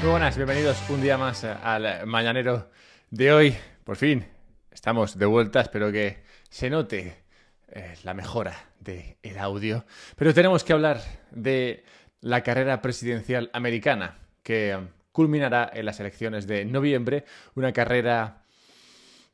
Muy buenas, bienvenidos un día más al Mañanero de hoy. Por fin estamos de vuelta, espero que se note la mejora del audio. Pero tenemos que hablar de la carrera presidencial americana que culminará en las elecciones de noviembre. Una carrera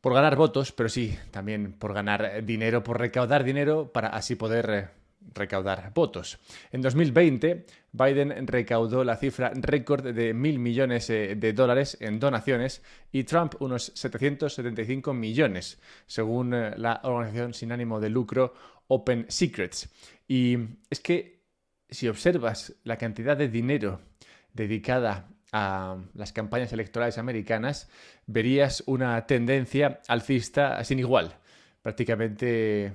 por ganar votos, pero sí, también por ganar dinero, por recaudar dinero para así poder recaudar votos. En 2020, Biden recaudó la cifra récord de 1.000 millones de dólares en donaciones y Trump unos 775 millones, según la organización sin ánimo de lucro Open Secrets. Y es que si observas la cantidad de dinero dedicada a las campañas electorales americanas, verías una tendencia alcista sin igual, prácticamente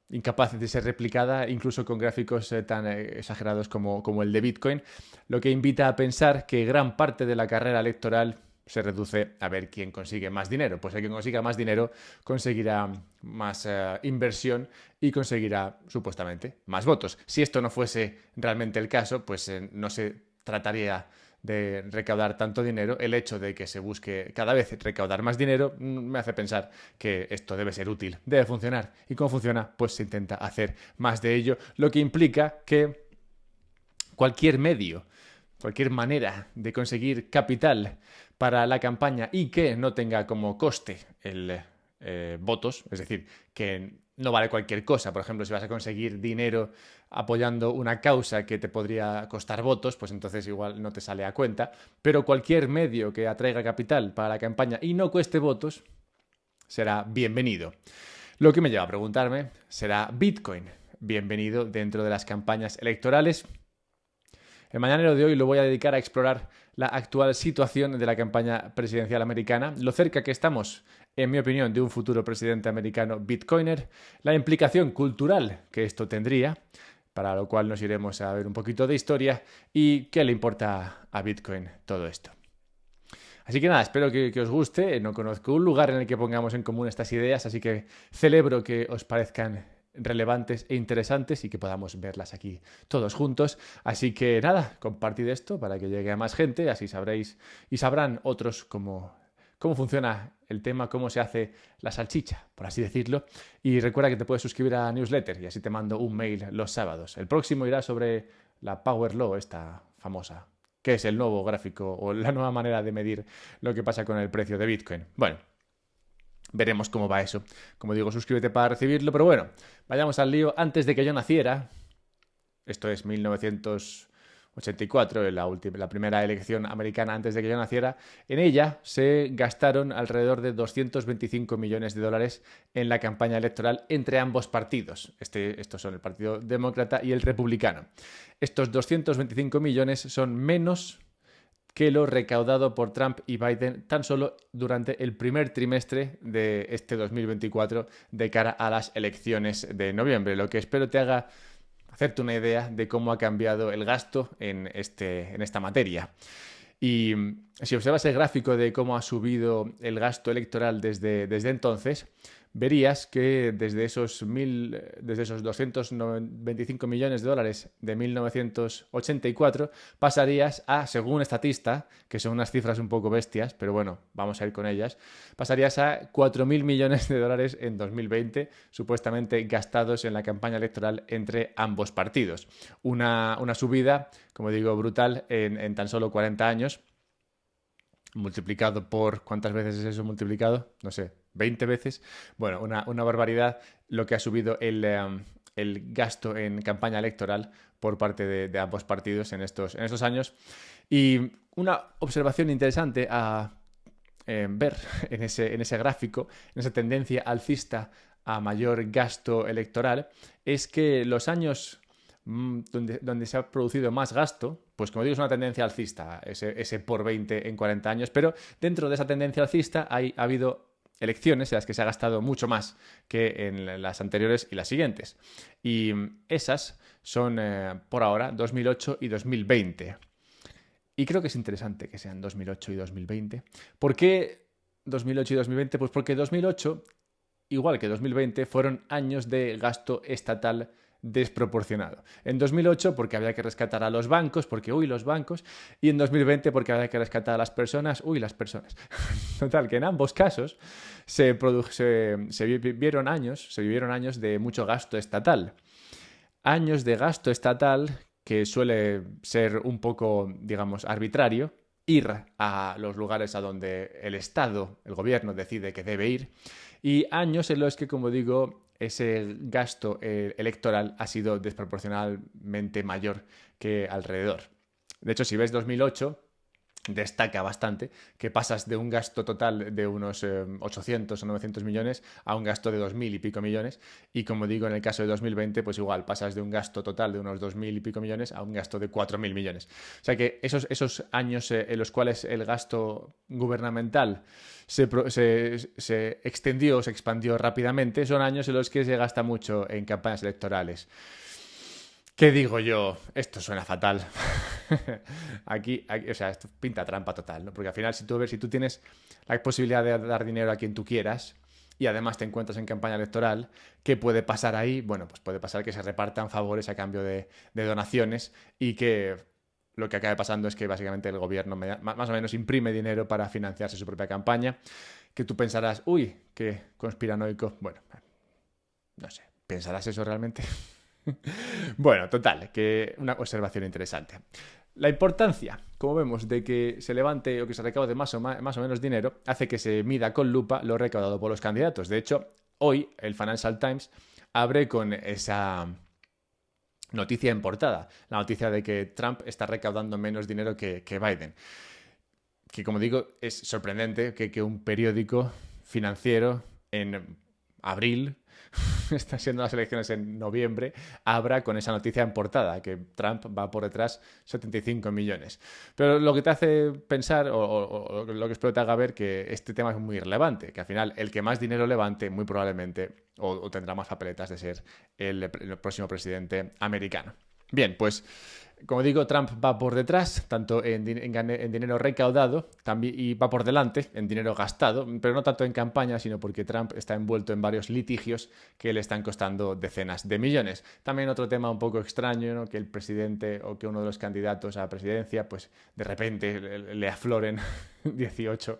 incapaz de ser replicada, incluso con gráficos tan exagerados como el de Bitcoin, lo que invita a pensar que gran parte de la carrera electoral se reduce a ver quién consigue más dinero. Pues el que consiga más dinero conseguirá más inversión y conseguirá, supuestamente, más votos. Si esto no fuese realmente el caso, pues no se trataría de recaudar tanto dinero. El hecho de que se busque cada vez recaudar más dinero me hace pensar que esto debe ser útil, debe funcionar. ¿Y cómo funciona? Pues se intenta hacer más de ello, lo que implica que cualquier medio, cualquier manera de conseguir capital para la campaña y que no tenga como coste el votos, es decir, que no vale cualquier cosa. Por ejemplo, si vas a conseguir dinero apoyando una causa que te podría costar votos, pues entonces igual no te sale a cuenta. Pero cualquier medio que atraiga capital para la campaña y no cueste votos será bienvenido. Lo que me lleva a preguntarme, ¿será Bitcoin bienvenido dentro de las campañas electorales? El mañanero de hoy lo voy a dedicar a explorar la actual situación de la campaña presidencial americana, lo cerca que estamos, en mi opinión, de un futuro presidente americano bitcoiner, la implicación cultural que esto tendría, para lo cual nos iremos a ver un poquito de historia y qué le importa a Bitcoin todo esto. Así que nada, espero que os guste. No conozco un lugar en el que pongamos en común estas ideas, así que celebro que os parezcan relevantes e interesantes y que podamos verlas aquí todos juntos. Así que nada, compartid esto para que llegue a más gente, así sabréis y sabrán otros cómo funciona el tema, cómo se hace la salchicha, por así decirlo. Y recuerda que te puedes suscribir a la newsletter y así te mando un mail los sábados. El próximo irá sobre la Power Law, esta famosa, que es el nuevo gráfico o la nueva manera de medir lo que pasa con el precio de Bitcoin. Bueno, veremos cómo va eso. Como digo, suscríbete para recibirlo, pero bueno, vayamos al lío. Antes de que yo naciera, esto es 1984, la primera elección americana antes de que yo naciera, en ella se gastaron alrededor de 225 millones de dólares en la campaña electoral entre ambos partidos. Estos son el Partido Demócrata y el Republicano. Estos 225 millones son menos que lo recaudado por Trump y Biden tan solo durante el primer trimestre de este 2024 de cara a las elecciones de noviembre, lo que espero te haga hacerte una idea de cómo ha cambiado el gasto en esta materia. Y si observas el gráfico de cómo ha subido el gasto electoral desde entonces, verías que desde esos 225 millones de dólares de 1984 pasarías a, según Statista, que son unas cifras un poco bestias, pero bueno, vamos a ir con ellas, pasarías a 4.000 millones de dólares en 2020, supuestamente gastados en la campaña electoral entre ambos partidos. Una subida, como digo, brutal en tan solo 40 años, multiplicado por, ¿cuántas veces es eso multiplicado? No sé, 20 veces. Bueno, una barbaridad lo que ha subido el gasto en campaña electoral por parte de ambos partidos en estos años. Y una observación interesante a ver en ese gráfico, en esa tendencia alcista a mayor gasto electoral, es que los años donde se ha producido más gasto, pues como digo, es una tendencia alcista, ese por 20 en 40 años, pero dentro de esa tendencia alcista ha habido elecciones en las que se ha gastado mucho más que en las anteriores y las siguientes. Y esas son, por ahora, 2008 y 2020. Y creo que es interesante que sean 2008 y 2020. ¿Por qué 2008 y 2020? Pues porque 2008, igual que 2020, fueron años de gasto estatal desproporcionado. En 2008 porque había que rescatar a los bancos, porque los bancos, y en 2020 porque había que rescatar a las personas, las personas. Total, que en ambos casos se vivieron años de mucho gasto estatal. Años de gasto estatal que suele ser un poco, digamos, arbitrario, ir a los lugares a donde el Estado, el gobierno, decide que debe ir, y años en los que, como digo, ese gasto electoral ha sido desproporcionalmente mayor que alrededor. De hecho, si ves 2008, destaca bastante que pasas de un gasto total de unos 800 o 900 millones a un gasto de 2.000 y pico millones, y como digo, en el caso de 2020 pues igual pasas de un gasto total de unos 2.000 y pico millones a un gasto de 4.000 millones. O sea que esos años en los cuales el gasto gubernamental se extendió, se expandió rápidamente, son años en los que se gasta mucho en campañas electorales. ¿Qué digo yo? Esto suena fatal. Aquí, o sea, esto pinta trampa total, ¿no? Porque al final, si tú tienes la posibilidad de dar dinero a quien tú quieras y además te encuentras en campaña electoral, ¿qué puede pasar ahí? Bueno, pues puede pasar que se repartan favores a cambio de donaciones y que lo que acabe pasando es que básicamente el gobierno más o menos imprime dinero para financiarse su propia campaña, que tú pensarás, qué conspiranoico. Bueno, no sé, ¿pensarás eso realmente? Bueno, total, que una observación interesante. La importancia, como vemos, de que se levante o que se recaude más o menos dinero hace que se mida con lupa lo recaudado por los candidatos. De hecho, hoy el Financial Times abre con esa noticia en portada, la noticia de que Trump está recaudando menos dinero que Biden. Que, como digo, es sorprendente que un periódico financiero en abril, está siendo las elecciones en noviembre, abra con esa noticia en portada, que Trump va por detrás 75 millones. Pero lo que te hace pensar, o lo que espero te haga ver, que este tema es muy relevante, que al final el que más dinero levante muy probablemente o tendrá más papeletas de ser el próximo presidente americano. Bien, pues como digo, Trump va por detrás, tanto en dinero recaudado y va por delante en dinero gastado, pero no tanto en campaña, sino porque Trump está envuelto en varios litigios que le están costando decenas de millones. También otro tema un poco extraño, ¿no? Que el presidente o que uno de los candidatos a la presidencia, pues de repente le afloren 18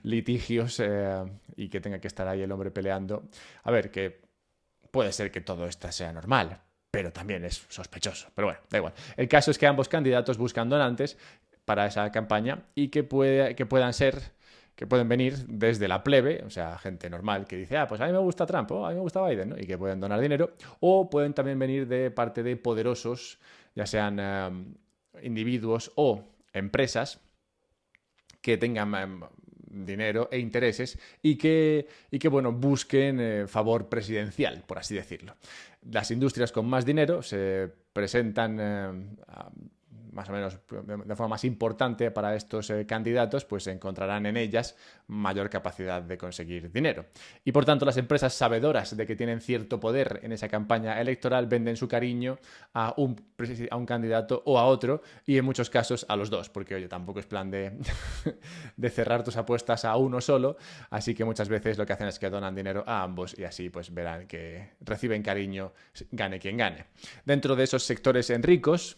litigios y que tenga que estar ahí el hombre peleando. A ver, que puede ser que todo esto sea normal, pero también es sospechoso. Pero bueno, da igual. El caso es que ambos candidatos buscan donantes para esa campaña y que pueden venir desde la plebe, o sea, gente normal que dice, pues a mí me gusta Trump, o a mí me gusta Biden, ¿no? Y que pueden donar dinero, o pueden también venir de parte de poderosos, ya sean individuos o empresas que tengan dinero e intereses y que bueno, busquen favor presidencial, por así decirlo. Las industrias con más dinero se presentan más o menos de forma más importante para estos candidatos, pues encontrarán en ellas mayor capacidad de conseguir dinero. Y por tanto, las empresas sabedoras de que tienen cierto poder en esa campaña electoral venden su cariño a un candidato o a otro, y en muchos casos a los dos, porque oye, tampoco es plan de cerrar tus apuestas a uno solo, así que muchas veces lo que hacen es que donan dinero a ambos y así pues verán que reciben cariño, gane quien gane. Dentro de esos sectores ricos,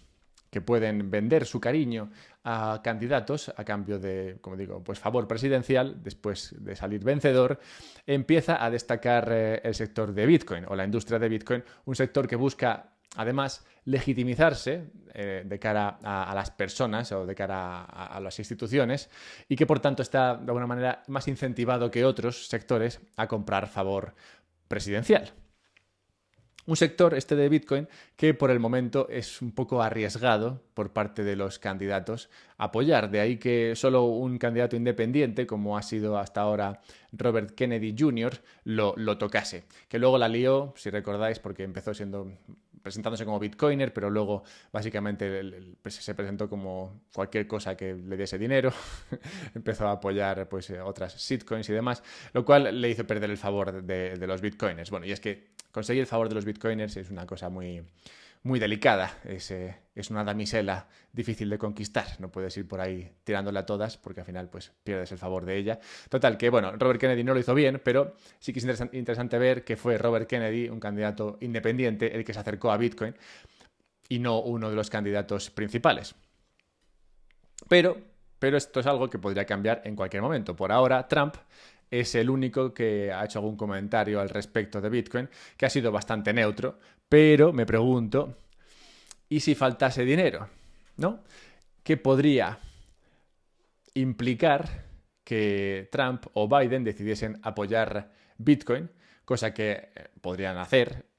que pueden vender su cariño a candidatos a cambio de, como digo, pues favor presidencial, después de salir vencedor, empieza a destacar el sector de Bitcoin o la industria de Bitcoin, un sector que busca además legitimizarse de cara a las personas o de cara a las instituciones, y que por tanto está de alguna manera más incentivado que otros sectores a comprar favor presidencial. Un sector, este de Bitcoin, que por el momento es un poco arriesgado por parte de los candidatos a apoyar. De ahí que solo un candidato independiente, como ha sido hasta ahora Robert Kennedy Jr., lo tocase. Que luego la lió, si recordáis, porque empezó presentándose como bitcoiner, pero luego básicamente se presentó como cualquier cosa que le diese dinero. Empezó a apoyar pues otras shitcoins y demás, lo cual le hizo perder el favor de los bitcoiners. Bueno, y es que conseguir el favor de los bitcoiners es una cosa muy, muy delicada, es una damisela difícil de conquistar, no puedes ir por ahí tirándola a todas porque al final pues pierdes el favor de ella. Total, que bueno, Robert Kennedy no lo hizo bien, pero sí que es interesante ver que fue Robert Kennedy, un candidato independiente, el que se acercó a Bitcoin y no uno de los candidatos principales. Pero esto es algo que podría cambiar en cualquier momento. Por ahora, Trump es el único que ha hecho algún comentario al respecto de Bitcoin, que ha sido bastante neutro, pero me pregunto, ¿y si faltase dinero? ¿No? ¿Qué podría implicar que Trump o Biden decidiesen apoyar Bitcoin? Cosa que podrían hacer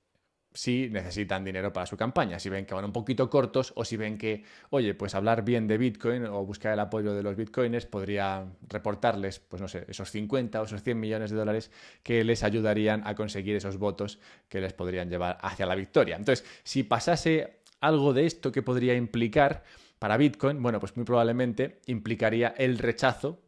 si necesitan dinero para su campaña, si ven que van un poquito cortos o si ven que, oye, pues hablar bien de Bitcoin o buscar el apoyo de los bitcoiners podría reportarles, pues no sé, esos 50 o esos 100 millones de dólares que les ayudarían a conseguir esos votos que les podrían llevar hacia la victoria. Entonces, si pasase algo de esto, ¿qué podría implicar para Bitcoin? Bueno, pues muy probablemente implicaría el rechazo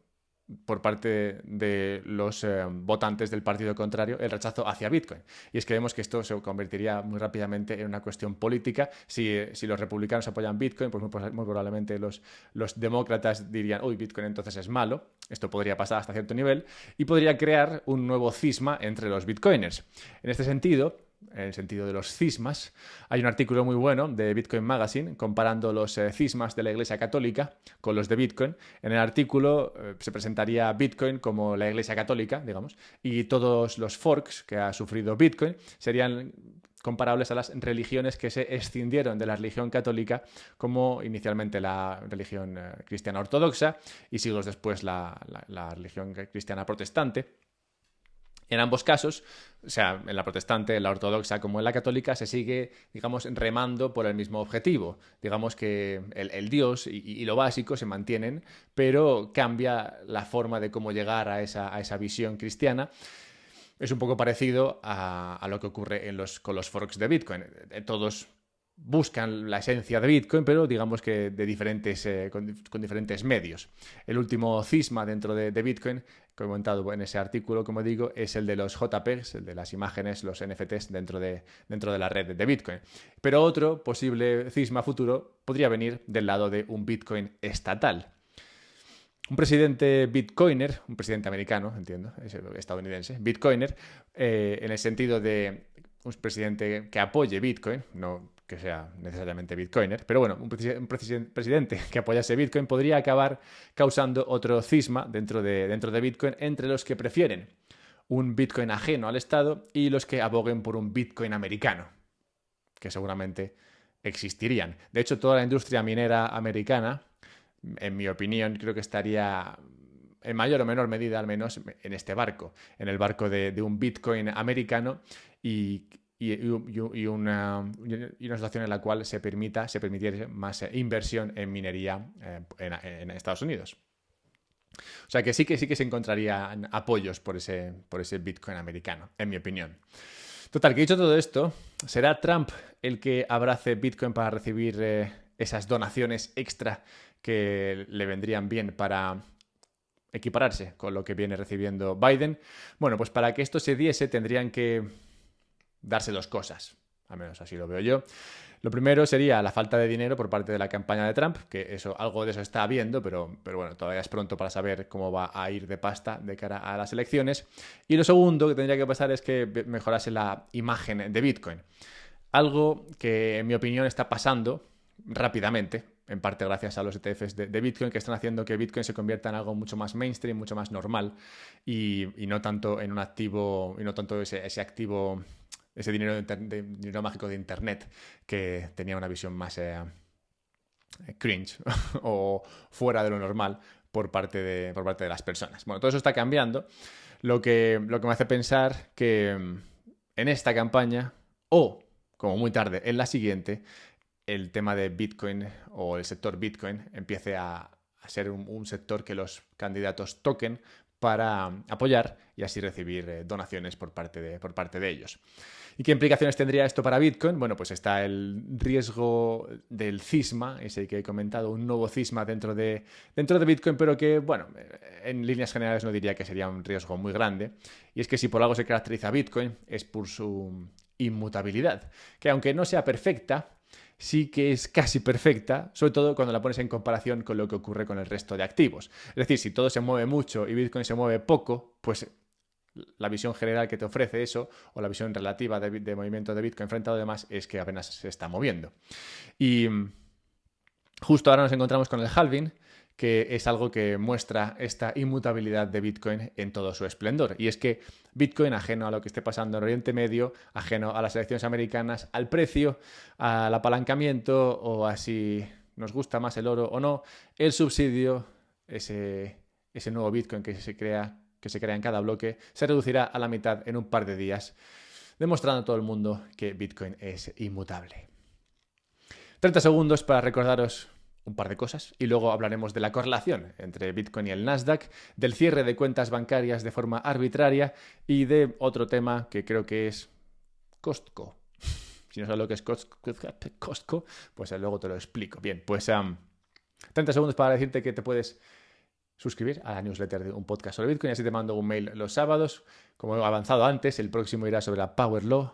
por parte de los votantes del partido contrario, el rechazo hacia Bitcoin. Y es que vemos que esto se convertiría muy rápidamente en una cuestión política. Si los republicanos apoyan Bitcoin, pues muy probablemente los demócratas dirían, uy, Bitcoin entonces es malo. Esto podría pasar hasta cierto nivel y podría crear un nuevo cisma entre los bitcoiners. En este sentido, en el sentido de los cismas, hay un artículo muy bueno de Bitcoin Magazine comparando los cismas de la Iglesia Católica con los de Bitcoin. En el artículo se presentaría Bitcoin como la Iglesia Católica, digamos, y todos los forks que ha sufrido Bitcoin serían comparables a las religiones que se escindieron de la religión católica, como inicialmente la religión cristiana ortodoxa y siglos después la religión cristiana protestante. En ambos casos, o sea, en la protestante, en la ortodoxa como en la católica, se sigue, digamos, remando por el mismo objetivo. Digamos que el Dios y lo básico se mantienen, pero cambia la forma de cómo llegar a esa visión cristiana. Es un poco parecido a lo que ocurre con los forks de Bitcoin. Todos buscan la esencia de Bitcoin, pero digamos que con diferentes medios. El último cisma dentro de Bitcoin, comentado en ese artículo, como digo, es el de los JPEGs, el de las imágenes, los NFTs dentro de la red de Bitcoin. Pero otro posible cisma futuro podría venir del lado de un Bitcoin estatal. Un presidente bitcoiner, un presidente americano, entiendo, estadounidense, bitcoiner, en el sentido de un presidente que apoye Bitcoin, no que sea necesariamente bitcoiner, pero bueno, un presidente que apoyase Bitcoin podría acabar causando otro cisma dentro de Bitcoin entre los que prefieren un Bitcoin ajeno al Estado y los que aboguen por un Bitcoin americano, que seguramente existirían. De hecho, toda la industria minera americana, en mi opinión, creo que estaría en mayor o menor medida, al menos, en este barco, en el barco de un Bitcoin americano y una situación en la cual se permitiera más inversión en minería en Estados Unidos. O sea que sí que se encontrarían apoyos por ese Bitcoin americano, en mi opinión. Total, que dicho todo esto, ¿será Trump el que abrace Bitcoin para recibir esas donaciones extra que le vendrían bien para equipararse con lo que viene recibiendo Biden? Bueno, pues para que esto se diese tendrían que darse dos cosas, al menos así lo veo yo. Lo primero sería la falta de dinero por parte de la campaña de Trump, que algo de eso está habiendo, pero bueno, todavía es pronto para saber cómo va a ir de pasta de cara a las elecciones. Y lo segundo que tendría que pasar es que mejorase la imagen de Bitcoin. Algo que, en mi opinión, está pasando rápidamente, en parte gracias a los ETFs de Bitcoin, que están haciendo que Bitcoin se convierta en algo mucho más mainstream, mucho más normal, y no tanto en un activo, y no tanto ese activo, ese dinero mágico de Internet, que tenía una visión más cringe o fuera de lo normal por parte de las personas. Bueno, todo eso está cambiando, lo que me hace pensar que en esta campaña, o como muy tarde en la siguiente, el tema de Bitcoin o el sector Bitcoin empiece a ser un sector que los candidatos toquen para apoyar y así recibir donaciones por parte de ellos. ¿Y qué implicaciones tendría esto para Bitcoin? Bueno, pues está el riesgo del cisma, ese que he comentado, un nuevo cisma dentro de Bitcoin, pero que, bueno, en líneas generales no diría que sería un riesgo muy grande. Y es que si por algo se caracteriza Bitcoin es por su inmutabilidad, que aunque no sea perfecta, sí que es casi perfecta, sobre todo cuando la pones en comparación con lo que ocurre con el resto de activos. Es decir, si todo se mueve mucho y Bitcoin se mueve poco, pues la visión general que te ofrece eso, o la visión relativa de movimiento de Bitcoin frente a lo demás, es que apenas se está moviendo. Y justo ahora nos encontramos con el halving, que es algo que muestra esta inmutabilidad de Bitcoin en todo su esplendor. Y es que Bitcoin, ajeno a lo que esté pasando en Oriente Medio, ajeno a las elecciones americanas, al precio, al apalancamiento o a si nos gusta más el oro o no, el subsidio, ese nuevo Bitcoin que se crea en cada bloque, se reducirá a la mitad en un par de días, demostrando a todo el mundo que Bitcoin es inmutable. 30 segundos para recordaros un par de cosas y luego hablaremos de la correlación entre Bitcoin y el Nasdaq, del cierre de cuentas bancarias de forma arbitraria y de otro tema que creo que es Costco. Si no sabes lo que es Costco, pues luego te lo explico. Bien, pues 30 segundos para decirte que te puedes suscribir a la newsletter de un podcast sobre Bitcoin, así te mando un mail los sábados. Como he avanzado antes, el próximo irá sobre la Power Law.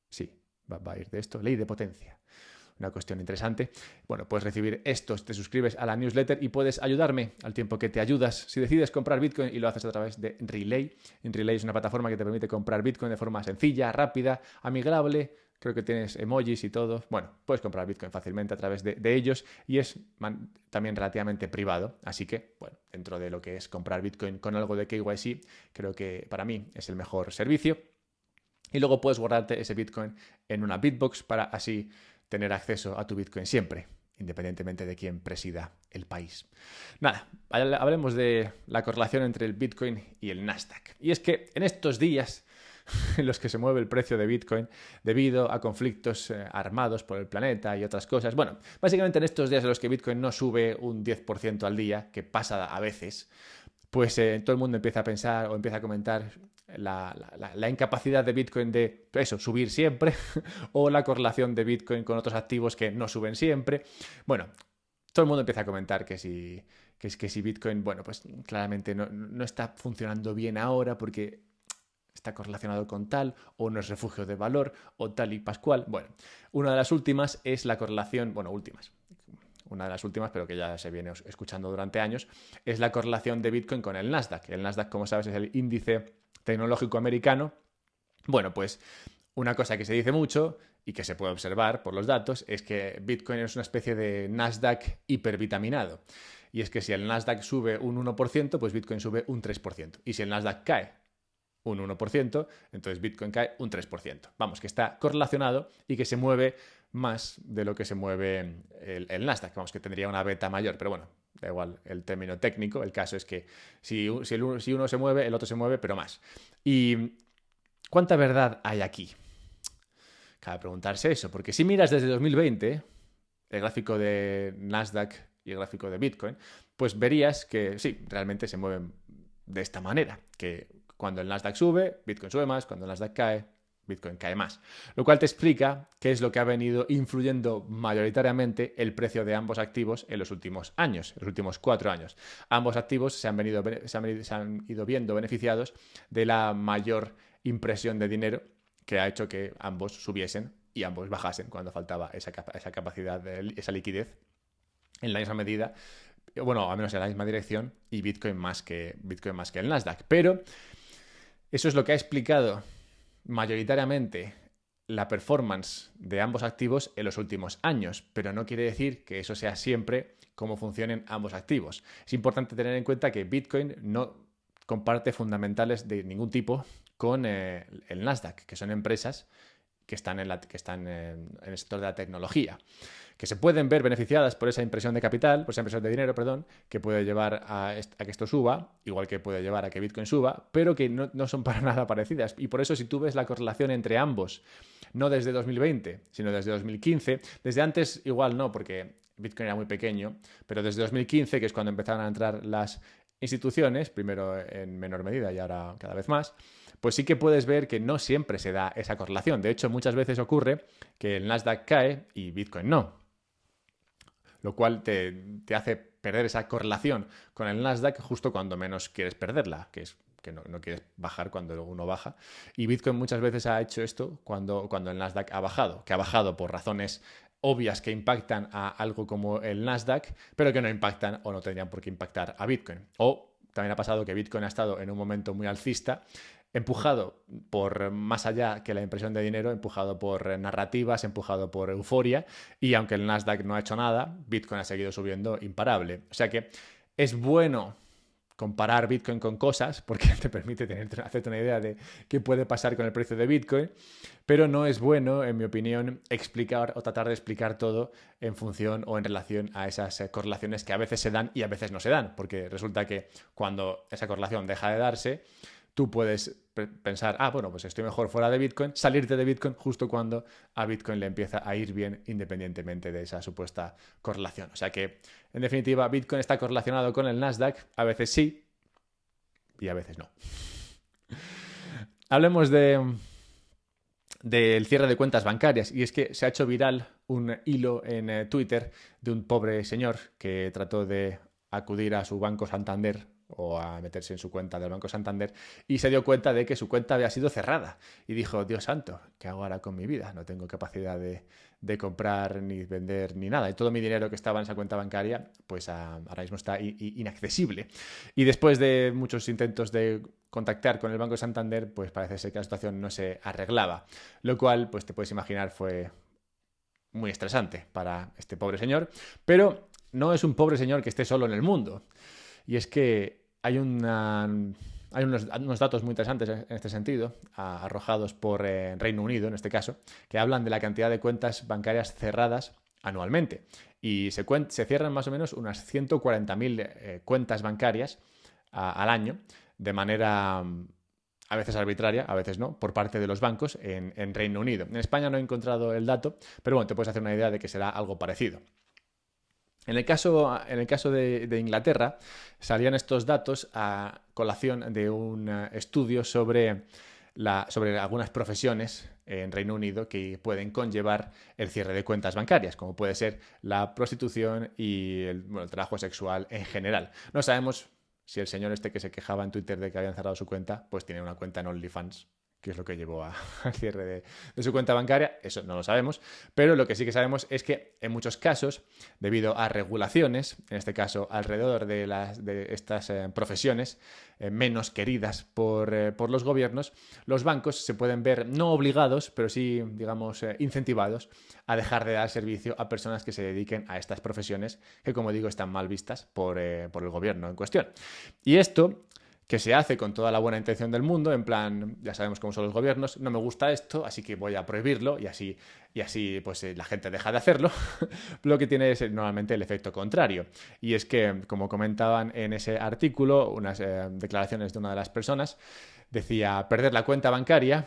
Sí, va a ir de esto, ley de potencia. Una cuestión interesante. Bueno, puedes recibir estos, te suscribes a la newsletter y puedes ayudarme al tiempo que te ayudas. Si decides comprar Bitcoin y lo haces a través de Relay, Relay es una plataforma que te permite comprar Bitcoin de forma sencilla, rápida, amigable. Creo que tienes emojis y todo. Bueno, puedes comprar Bitcoin fácilmente a través de ellos y es también relativamente privado. Así que, bueno, dentro de lo que es comprar Bitcoin con algo de KYC, creo que para mí es el mejor servicio. Y luego puedes guardarte ese Bitcoin en una Bitbox para así tener acceso a tu Bitcoin siempre, independientemente de quién presida el país. Nada, hablemos de la correlación entre el Bitcoin y el Nasdaq. Y es que en estos días en los que se mueve el precio de Bitcoin debido a conflictos armados por el planeta y otras cosas. Bueno, básicamente en estos días en los que Bitcoin no sube un 10% al día, que pasa a veces, pues todo el mundo empieza a pensar o empieza a comentar la incapacidad de Bitcoin de eso, subir siempre o la correlación de Bitcoin con otros activos que no suben siempre. Bueno, todo el mundo empieza a comentar que si Bitcoin, bueno, pues claramente no está funcionando bien ahora porque está correlacionado con tal, o no es refugio de valor, o tal y pascual. Bueno, una de las últimas es la correlación, una de las últimas, pero que ya se viene escuchando durante años, es la correlación de Bitcoin con el Nasdaq. El Nasdaq, como sabes, es el índice tecnológico americano. Bueno, pues una cosa que se dice mucho y que se puede observar por los datos es que Bitcoin es una especie de Nasdaq hipervitaminado. Y es que si el Nasdaq sube un 1%, pues Bitcoin sube un 3%. Y si el Nasdaq cae un 1%, entonces Bitcoin cae un 3%. Vamos, que está correlacionado y que se mueve más de lo que se mueve el Nasdaq. Vamos, que tendría una beta mayor, pero bueno, da igual el término técnico. El caso es que si uno se mueve, el otro se mueve, pero más. ¿Y cuánta verdad hay aquí? Cabe preguntarse eso, porque si miras desde 2020, el gráfico de Nasdaq y el gráfico de Bitcoin, pues verías que sí, realmente se mueven de esta manera, que cuando el Nasdaq sube, Bitcoin sube más, cuando el Nasdaq cae, Bitcoin cae más. Lo cual te explica qué es lo que ha venido influyendo mayoritariamente el precio de ambos activos en los últimos años, en los últimos 4 años. Ambos activos se han ido viendo beneficiados de la mayor impresión de dinero que ha hecho que ambos subiesen y ambos bajasen cuando faltaba esa capacidad, esa liquidez en la misma medida, bueno, al menos en la misma dirección, y Bitcoin más que el Nasdaq. Pero eso es lo que ha explicado mayoritariamente la performance de ambos activos en los últimos años, pero no quiere decir que eso sea siempre cómo funcionen ambos activos. Es importante tener en cuenta que Bitcoin no comparte fundamentales de ningún tipo con el Nasdaq, que son empresas que están en el sector de la tecnología, que se pueden ver beneficiadas por esa impresión de capital, por esa impresión de dinero, perdón, que puede llevar a que esto suba, igual que puede llevar a que Bitcoin suba, pero que no son para nada parecidas. Y por eso, si tú ves la correlación entre ambos, no desde 2020, sino desde 2015, desde antes igual no, porque Bitcoin era muy pequeño, pero desde 2015, que es cuando empezaron a entrar las instituciones, primero en menor medida y ahora cada vez más, pues sí que puedes ver que no siempre se da esa correlación. De hecho, muchas veces ocurre que el Nasdaq cae y Bitcoin no. Lo cual te hace perder esa correlación con el Nasdaq justo cuando menos quieres perderla, que es que no quieres bajar cuando uno baja. Y Bitcoin muchas veces ha hecho esto cuando el Nasdaq ha bajado, que ha bajado por razones obvias que impactan a algo como el Nasdaq, pero que no impactan o no tendrían por qué impactar a Bitcoin. O también ha pasado que Bitcoin ha estado en un momento muy alcista, empujado por más allá que la impresión de dinero, empujado por narrativas, empujado por euforia, y aunque el Nasdaq no ha hecho nada, Bitcoin ha seguido subiendo imparable. O sea que es bueno comparar Bitcoin con cosas porque te permite hacerte una idea de qué puede pasar con el precio de Bitcoin, pero no es bueno, en mi opinión, explicar o tratar de explicar todo en función o en relación a esas correlaciones que a veces se dan y a veces no se dan, porque resulta que cuando esa correlación deja de darse, tú puedes pensar, bueno, pues estoy mejor fuera de Bitcoin, salirte de Bitcoin justo cuando a Bitcoin le empieza a ir bien independientemente de esa supuesta correlación. O sea que, en definitiva, Bitcoin está correlacionado con el Nasdaq, a veces sí y a veces no. Hablemos del cierre de cuentas bancarias, y es que se ha hecho viral un hilo en Twitter de un pobre señor que trató de acudir a su Banco Santander o a meterse en su cuenta del Banco Santander y se dio cuenta de que su cuenta había sido cerrada y dijo, Dios santo, ¿qué hago ahora con mi vida? No tengo capacidad de comprar ni vender ni nada y todo mi dinero que estaba en esa cuenta bancaria pues ahora mismo está inaccesible. Y después de muchos intentos de contactar con el Banco Santander, pues parece ser que la situación no se arreglaba, lo cual pues te puedes imaginar fue muy estresante para este pobre señor, pero no es un pobre señor que esté solo en el mundo. Y es que hay unos datos muy interesantes en este sentido, arrojados por Reino Unido, en este caso, que hablan de la cantidad de cuentas bancarias cerradas anualmente. Y se cierran más o menos unas 140.000 cuentas bancarias al año, de manera a veces arbitraria, a veces no, por parte de los bancos en Reino Unido. En España no he encontrado el dato, pero bueno, te puedes hacer una idea de que será algo parecido. En el caso de Inglaterra, salían estos datos a colación de un estudio sobre algunas profesiones en Reino Unido que pueden conllevar el cierre de cuentas bancarias, como puede ser la prostitución y el trabajo sexual en general. No sabemos si el señor este que se quejaba en Twitter de que habían cerrado su cuenta, pues tiene una cuenta en OnlyFans, que es lo que llevó al cierre de su cuenta bancaria, eso no lo sabemos, pero lo que sí que sabemos es que en muchos casos, debido a regulaciones, en este caso alrededor de estas profesiones menos queridas por los gobiernos, los bancos se pueden ver no obligados, pero sí, digamos, incentivados a dejar de dar servicio a personas que se dediquen a estas profesiones que, como digo, están mal vistas por el gobierno en cuestión. Y esto que se hace con toda la buena intención del mundo, en plan, ya sabemos cómo son los gobiernos, no me gusta esto, así que voy a prohibirlo y así pues la gente deja de hacerlo, lo que tiene es normalmente el efecto contrario. Y es que, como comentaban en ese artículo, unas declaraciones de una de las personas, decía, perder la cuenta bancaria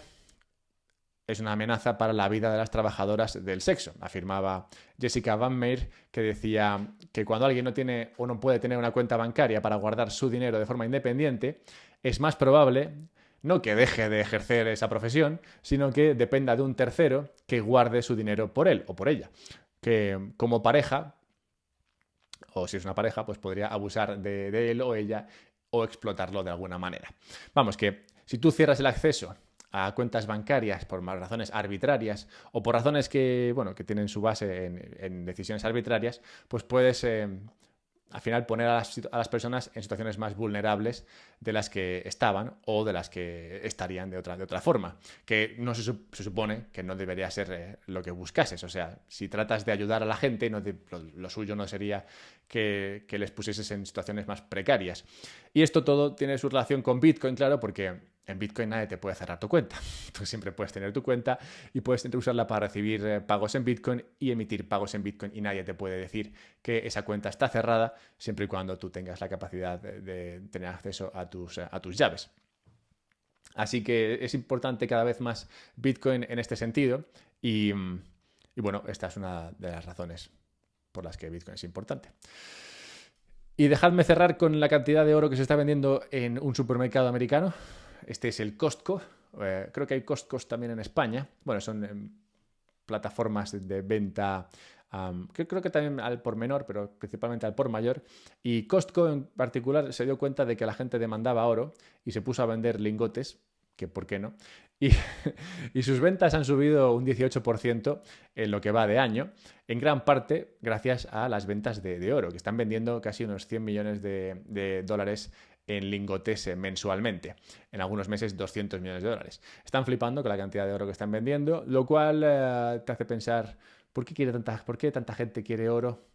es una amenaza para la vida de las trabajadoras del sexo, afirmaba Jessica Van Meer, que decía que cuando alguien no tiene o no puede tener una cuenta bancaria para guardar su dinero de forma independiente, es más probable no que deje de ejercer esa profesión, sino que dependa de un tercero que guarde su dinero por él o por ella, que como pareja, o si es una pareja, pues podría abusar de él o ella o explotarlo de alguna manera. Vamos, que si tú cierras el acceso a cuentas bancarias por más razones arbitrarias o por razones que tienen su base en decisiones arbitrarias, pues puedes al final poner a las personas en situaciones más vulnerables de las que estaban o de las que estarían de otra forma, que no se supone que no debería ser lo que buscases. O sea, si tratas de ayudar a la gente, lo suyo no sería que les pusieses en situaciones más precarias. Y esto todo tiene su relación con Bitcoin, claro, porque en Bitcoin nadie te puede cerrar tu cuenta. Tú siempre puedes tener tu cuenta y puedes usarla para recibir pagos en Bitcoin y emitir pagos en Bitcoin y nadie te puede decir que esa cuenta está cerrada siempre y cuando tú tengas la capacidad de tener acceso a tus llaves. Así que es importante cada vez más Bitcoin en este sentido y bueno, esta es una de las razones por las que Bitcoin es importante. Y dejadme cerrar con la cantidad de oro que se está vendiendo en un supermercado americano. Este es el Costco. Creo que hay Costcos también en España. Bueno, son plataformas de venta, creo que también al por menor, pero principalmente al por mayor. Y Costco en particular se dio cuenta de que la gente demandaba oro y se puso a vender lingotes, que por qué no. Y, y sus ventas han subido un 18% en lo que va de año, en gran parte gracias a las ventas de oro, que están vendiendo casi unos 100 millones de dólares en lingotes mensualmente. En algunos meses 200 millones de dólares. Están flipando con la cantidad de oro que están vendiendo, lo cual te hace pensar, ¿por qué tanta gente quiere oro?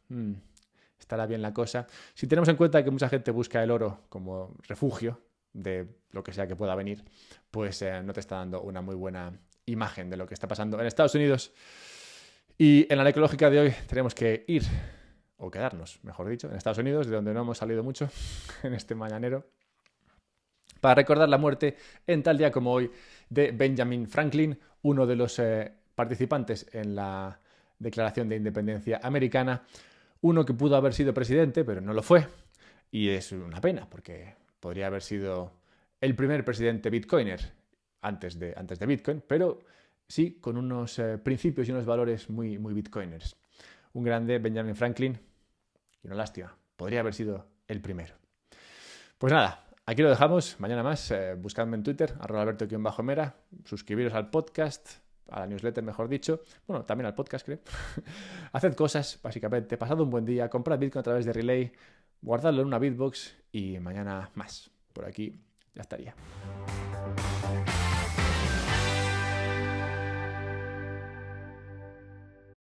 Estará bien la cosa. Si tenemos en cuenta que mucha gente busca el oro como refugio de lo que sea que pueda venir, pues no te está dando una muy buena imagen de lo que está pasando en Estados Unidos. Y en la ecológica de hoy tenemos que ir, o quedarnos, mejor dicho, en Estados Unidos, de donde no hemos salido mucho en este mañanero, para recordar la muerte en tal día como hoy de Benjamin Franklin, uno de los participantes en la Declaración de Independencia Americana, uno que pudo haber sido presidente, pero no lo fue, y es una pena, porque podría haber sido el primer presidente bitcoiner antes de Bitcoin, pero sí con unos principios y unos valores muy, muy bitcoiners. Un grande Benjamin Franklin, y una lástima, podría haber sido el primero. Pues nada, aquí lo dejamos, mañana más, buscadme en Twitter, @alberto_mera, suscribiros al podcast, a la newsletter mejor dicho, bueno, también al podcast creo. Haced cosas, básicamente, pasad un buen día, comprad Bitcoin a través de Relay, guardadlo en una Bitbox y mañana más. Por aquí ya estaría.